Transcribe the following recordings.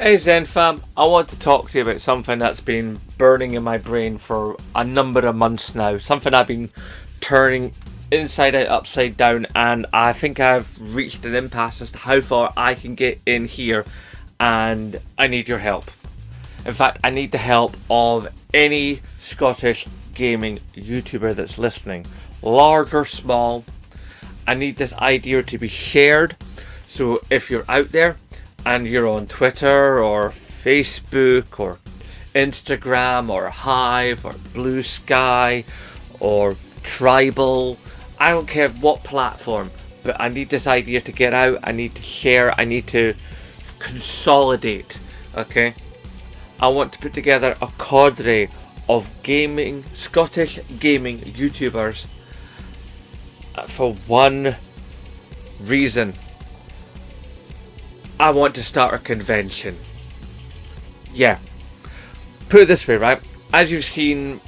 Hey Zen fam, I want to talk to you about something that's been burning in my brain for a number of months now. Something I've been turning inside out, upside down, and I think I've reached an impasse as to how far I can get in here, and I need your help. In fact, I need the help of any Scottish gaming YouTuber that's listening, large or small. I need this idea to be shared, so if you're out there and you're on Twitter or Facebook or Instagram or Hive or Blue Sky or Tribal, I don't care what platform, but I need this idea to get out. I need to share. I need to consolidate. Okay, I want to put together a cadre of gaming, Scottish gaming YouTubers for one reason. I want to start a convention. Yeah. Put it this way, right? As you've seen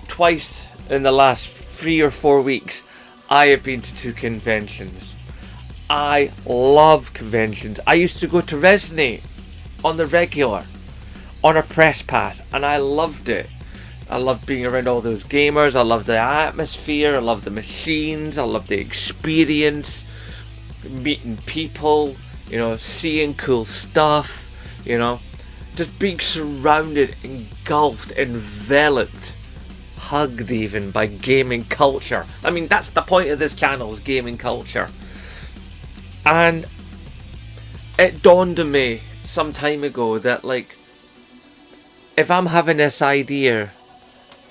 twice in the last 3 or 4 weeks, I have been to 2 conventions. I love conventions. I used to go to Resonate on the regular, on a press pass, and I loved it. I loved being around all those gamers. I loved the atmosphere. I loved the machines. I loved the experience, meeting people, seeing cool stuff, just being surrounded, engulfed, enveloped, hugged even by gaming culture. I mean, that's the point of this channel, is gaming culture. And it dawned on me some time ago that, if I'm having this idea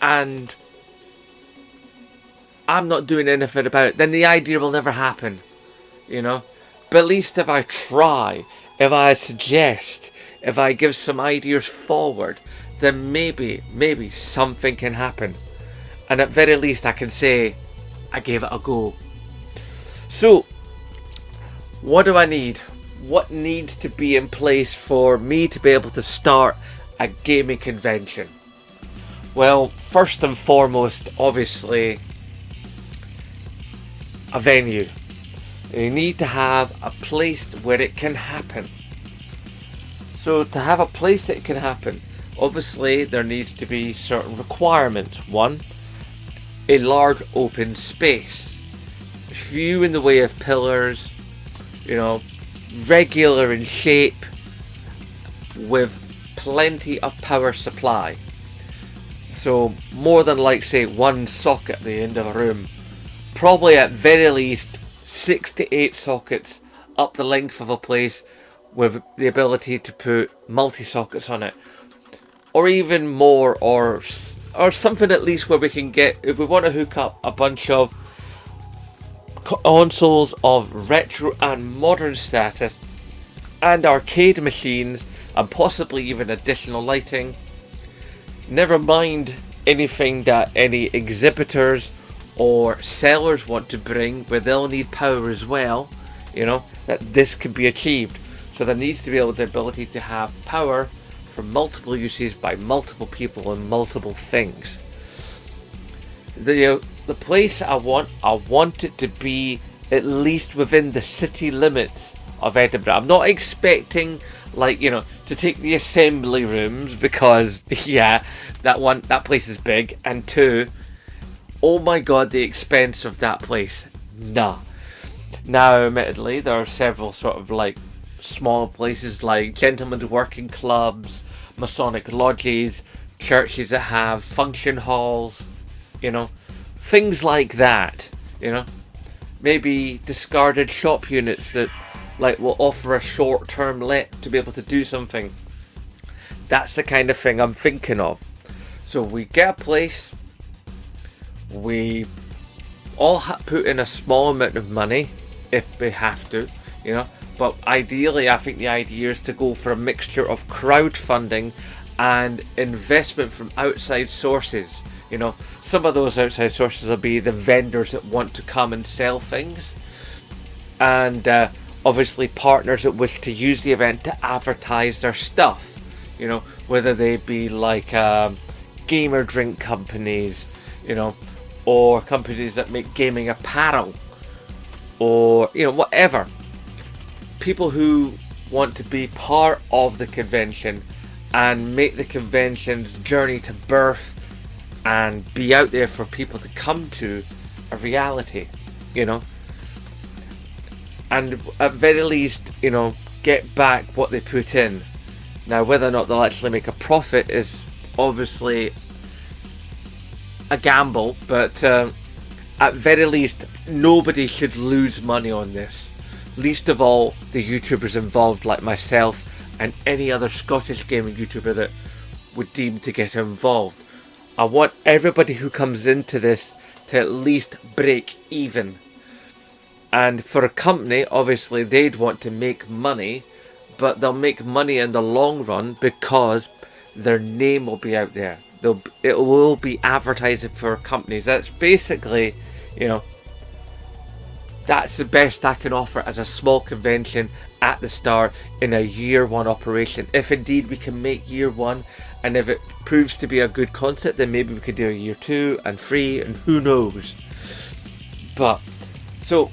and I'm not doing anything about it, then the idea will never happen, But at least if I try, if I suggest, if I give some ideas forward, then maybe something can happen. And at very least I can say, I gave it a go. So, what do I need? What needs to be in place for me to be able to start a gaming convention? Well, first and foremost, obviously, a venue. You need to have a place where it can happen. So to have a place that it can happen, obviously there needs to be certain requirements. One, a large open space. Few in the way of pillars, regular in shape, with plenty of power supply. So more than say 1 socket at the end of a room. Probably at very least 6 to 8 sockets up the length of a place, with the ability to put multi-sockets on it, or even more, or something at least where we can get, if we want to hook up a bunch of consoles of retro and modern status and arcade machines, and possibly even additional lighting. Never mind anything that any exhibitors or sellers want to bring, where they'll need power as well, that this can be achieved. So there needs to be the ability to have power for multiple uses by multiple people and multiple things. The place I want it to be at least within the city limits of Edinburgh. I'm not expecting to take the assembly rooms, because that place is big, and 2, oh my god, the expense of that place. Nah. Now, admittedly, there are several sort of small places like gentlemen's working clubs, Masonic lodges, churches that have function halls, things like that, Maybe discarded shop units that will offer a short-term let to be able to do something. That's the kind of thing I'm thinking of. So we get a place. We all put in a small amount of money if we have to, But ideally, I think the idea is to go for a mixture of crowdfunding and investment from outside sources. Some of those outside sources will be the vendors that want to come and sell things, and obviously partners that wish to use the event to advertise their stuff. Whether they be gamer drink companies, or companies that make gaming apparel, or whatever. People who want to be part of the convention and make the convention's journey to birth and be out there for people to come to a reality, you know, and at very least, you know, get back what they put in. Now, whether or not they'll actually make a profit is obviously a gamble, but at very least, nobody should lose money on this. Least of all, the YouTubers involved like myself and any other Scottish gaming YouTuber that would deem to get involved. I want everybody who comes into this to at least break even. And for a company, obviously they'd want to make money, but they'll make money in the long run because their name will be out there. It will be advertising for companies. That's basically, you know, that's the best I can offer as a small convention at the start in a year one operation. If indeed we can make year one, and if it proves to be a good concept, then maybe we could do a year 2 and 3, and who knows. But so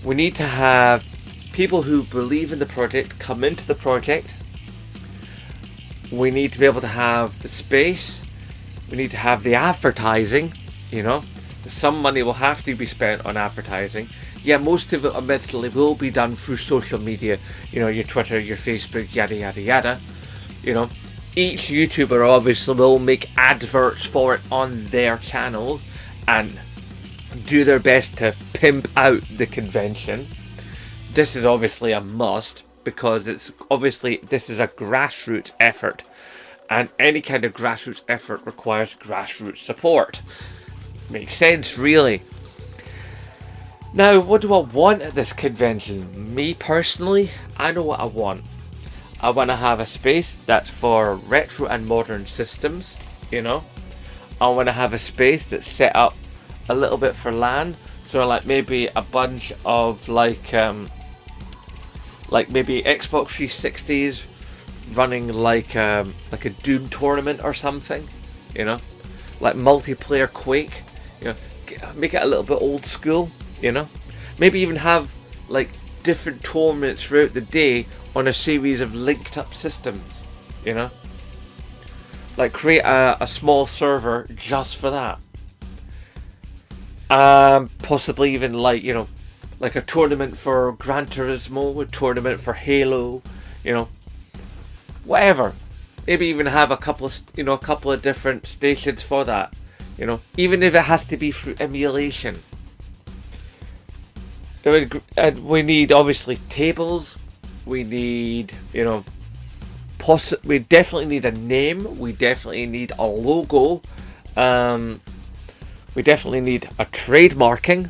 we need to have people who believe in the project come into the project. We need to be able to have the space. We need to have the advertising, you know. Some money will have to be spent on advertising. Yeah, most of it admittedly will be done through social media, you know, your Twitter, your Facebook, yada yada yada. You know, each YouTuber obviously will make adverts for it on their channels and do their best to pimp out the convention. This is obviously a must because it's obviously, this is a grassroots effort, and any kind of grassroots effort requires grassroots support. Makes sense, really. Now, what do I want at this convention? Me personally, I know what I want. I want to have a space that's for retro and modern systems, you know. I want to have a space that's set up a little bit for LAN, so like maybe a bunch of like maybe Xbox 360s running like a Doom tournament or something, you know, like multiplayer Quake. You know, make it a little bit old school, you know. Maybe even have like different tournaments throughout the day on a series of linked up systems, you know. Like create a small server just for that. Possibly even like, you know, like a tournament for Gran Turismo, a tournament for Halo, you know, whatever. Maybe even have a couple of different stations for that. You know, even if it has to be through emulation. We need obviously tables. We need, you know, we definitely need a name. We definitely need a logo. We definitely need a trademarking.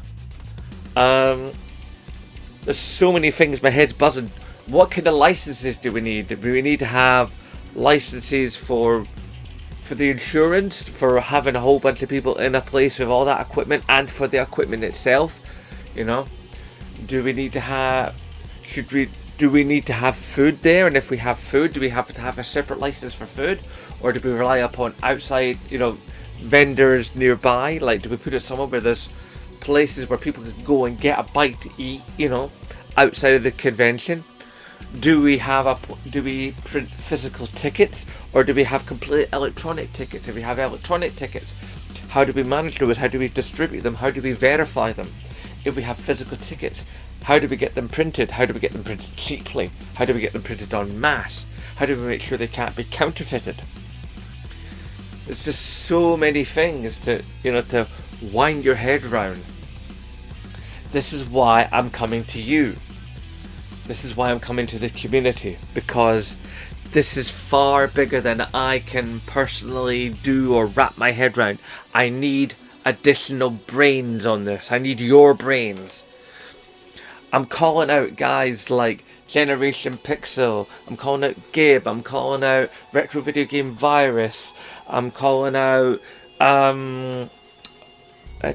There's so many things. My head's buzzing. What kind of licenses do we need? Do we need to have licenses for the insurance, for having a whole bunch of people in a place with all that equipment, and for the equipment itself? You know, do we need to have food there? And if we have food, do we have to have a separate license for food, or do we rely upon outside, you know, vendors nearby? Like, do we put it somewhere where there's places where people can go and get a bite to eat, you know, outside of the convention? Do we print physical tickets, or do we have complete electronic tickets? If we have electronic tickets, how do we manage those? How do we distribute them? How do we verify them? If we have physical tickets, how do we get them printed? How do we get them printed cheaply? How do we get them printed en masse? How do we make sure they can't be counterfeited? There's just so many things to wind your head around. This is why I'm coming to you. This is why I'm coming to the community, because this is far bigger than I can personally do or wrap my head around. I need additional brains on this. I need your brains. I'm calling out guys like Generation Pixel. I'm calling out Gib. I'm calling out Retro Video Game Virus. I'm calling out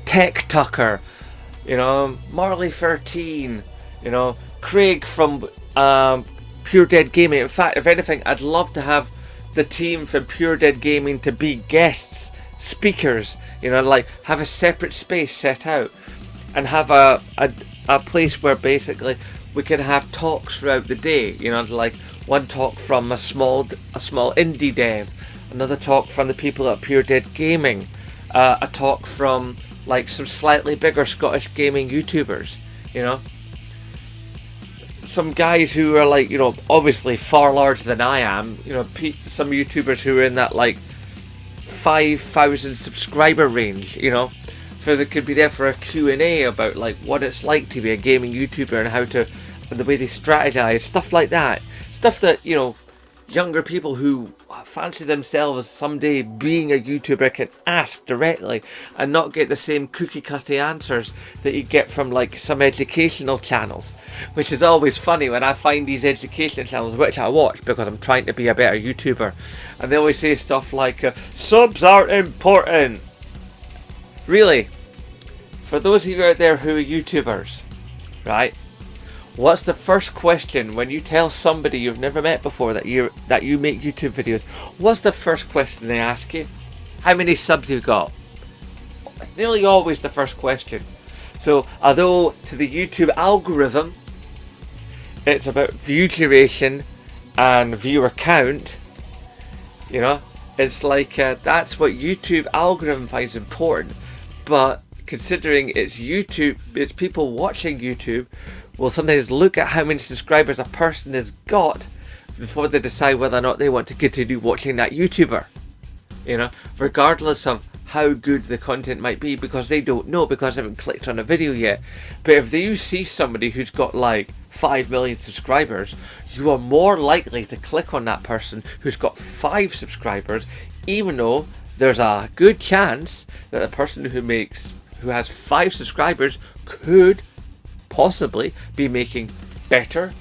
Tech Tucker. You know, Marley 13. You know, Craig from Pure Dead Gaming. In fact, if anything, I'd love to have the team from Pure Dead Gaming to be guests, speakers. You know, like have a separate space set out and have a place where basically we can have talks throughout the day, you know, like one talk from a small indie dev, another talk from the people at Pure Dead Gaming, a talk from like some slightly bigger Scottish gaming YouTubers, you know, some guys who are like, you know, obviously far larger than I am, you know, some YouTubers who are in that like 5,000 subscriber range, you know, so they could be there for a Q&A about like what it's like to be a gaming YouTuber and how to, and the way they strategize, stuff like that, stuff that, you know, younger people who fancy themselves someday being a YouTuber can ask directly and not get the same cookie cutter answers that you get from like some educational channels, which is always funny when I find these educational channels, which I watch because I'm trying to be a better YouTuber, and they always say stuff like subs aren't important. Really, for those of you out there who are YouTubers, right, what's the first question when you tell somebody you've never met before that you make YouTube videos? What's the first question they ask you? How many subs you've got? It's nearly always the first question. So although to the YouTube algorithm it's about view duration and viewer count, you know, it's like that's what YouTube algorithm finds important, but considering it's YouTube, it's people watching YouTube will sometimes look at how many subscribers a person has got before they decide whether or not they want to continue watching that YouTuber, you know, regardless of how good the content might be, because they don't know, because they haven't clicked on a video yet. But if you see somebody who's got like 5 million subscribers, you are more likely to click on that person who's got 5 subscribers, even though there's a good chance that the person who has 5 subscribers could possibly be making better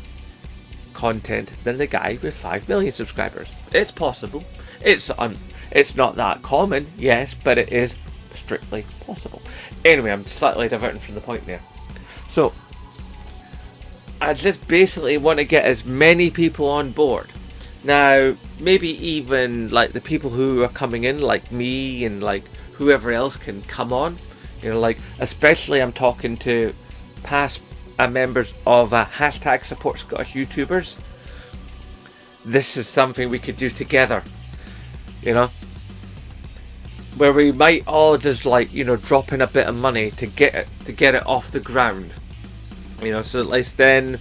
content than the guy with 5 million subscribers. It's possible. It's not that common, yes, but it is strictly possible. Anyway, I'm slightly diverting from the point there. So, I just basically want to get as many people on board. Now, maybe even like the people who are coming in, like me and like whoever else can come on. You know, like especially I'm talking to past members of hashtag support Scottish YouTubers. This is something we could do together, you know, where we might all just like, you know, drop in a bit of money to get it off the ground, you know, so at least then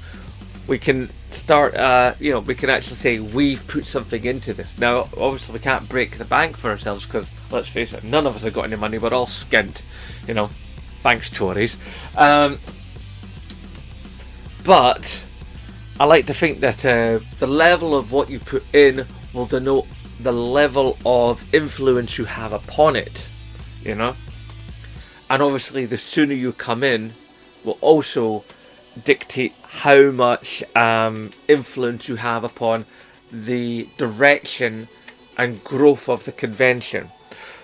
we can start, you know, we can actually say we've put something into this. Now obviously we can't break the bank for ourselves because let's face it, none of us have got any money. We're all skint, you know, thanks Tories. But I like to think that the level of what you put in will denote the level of influence you have upon it, you know. And obviously the sooner you come in will also dictate how much influence you have upon the direction and growth of the convention.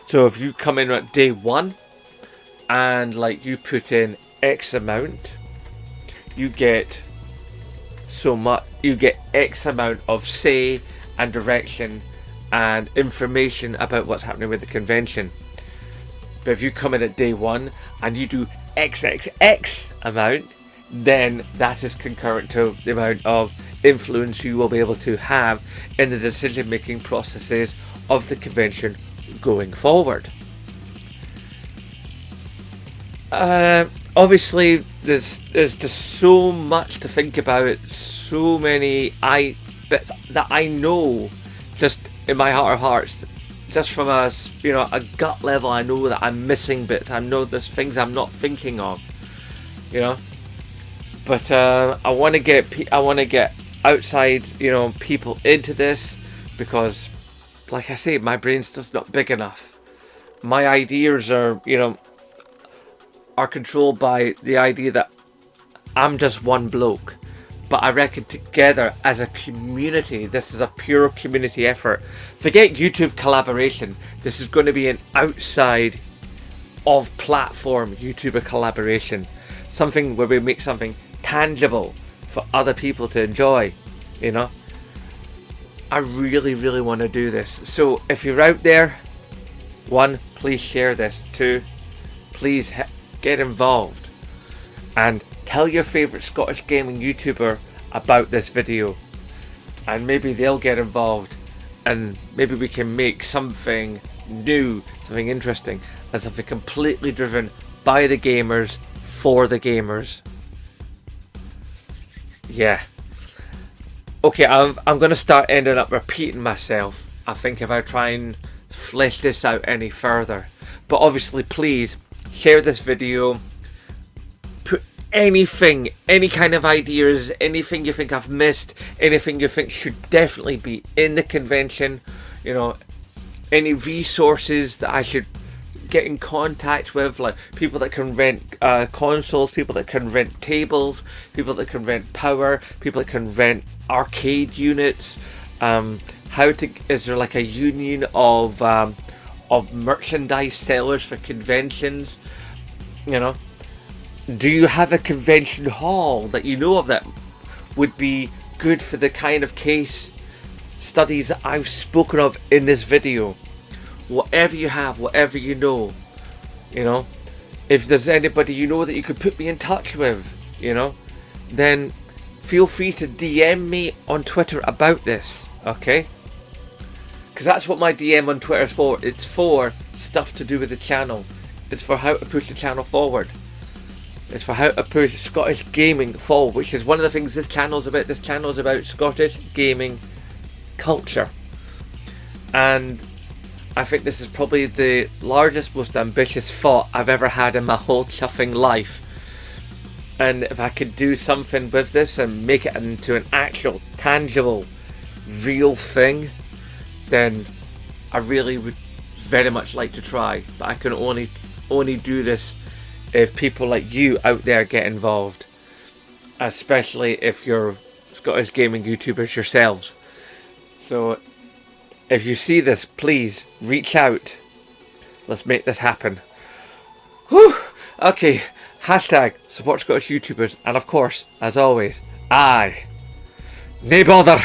So if you come in at day 1 and like you put in X amount, you get so much, you get X amount of say and direction and information about what's happening with the convention. But if you come in at day 1 and you do XXX amount, then that is concurrent to the amount of influence you will be able to have in the decision making processes of the convention going forward. Obviously there's just so much to think about, so many bits that I know just in my heart of hearts, just from a gut level. I know that I'm missing bits. I know there's things I'm not thinking of, you know. But I want to get outside, you know, people into this, because, like I say, my brain's just not big enough. My ideas are, you know, are controlled by the idea that I'm just one bloke. But I reckon together as a community, this is a pure community effort. Forget YouTube collaboration. This is going to be an outside of platform YouTuber collaboration. Something where we make something tangible for other people to enjoy, you know. I really, really want to do this. So if you're out there, 1, please share this. 2, please get involved. And Tell your favourite Scottish gaming YouTuber about this video, and maybe they'll get involved, and maybe we can make something new, something interesting, and something completely driven by the gamers, for the gamers. Yeah. Okay, I'm going to start ending up repeating myself, I think, if I try and flesh this out any further. But obviously, please share this video. Put anything, any kind of ideas, anything you think I've missed, anything you think should definitely be in the convention, you know, any resources that I should get in contact with, like people that can rent consoles, people that can rent tables, people that can rent power, people that can rent arcade units. Is there like a union of merchandise sellers for conventions? You know, do you have a convention hall that you know of that would be good for the kind of case studies that I've spoken of in this video? Whatever you have, whatever you know, if there's anybody you know that you could put me in touch with, then feel free to DM me on Twitter about this, okay? Because that's what my DM on Twitter is for. It's for stuff to do with the channel. It's for how to push the channel forward. It's for how to push Scottish gaming forward, which is one of the things this channel is about. This channel is about Scottish gaming culture. And I think this is probably the largest, most ambitious thought I've ever had in my whole chuffing life. And if I could do something with this and make it into an actual, tangible, real thing, then I really would very much like to try. But I can only do this if people like you out there get involved. Especially if you're Scottish gaming YouTubers yourselves. So if you see this, please reach out. Let's make this happen. Whew! Okay, hashtag support Scottish YouTubers, and of course, as always, aye, nae bother.